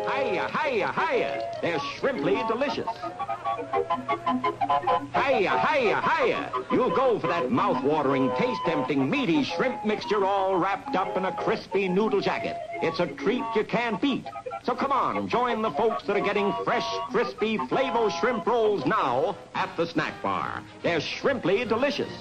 Hiya, hiya, hiya. They're shrimply delicious. Hiya, hiya, hiya. You'll go for that mouth-watering, taste-tempting, meaty shrimp mixture all wrapped up in a crispy noodle jacket. It's a treat you can't beat. So come on, join the folks that are getting fresh, crispy Flavos shrimp rolls now at the snack bar. They're shrimply delicious.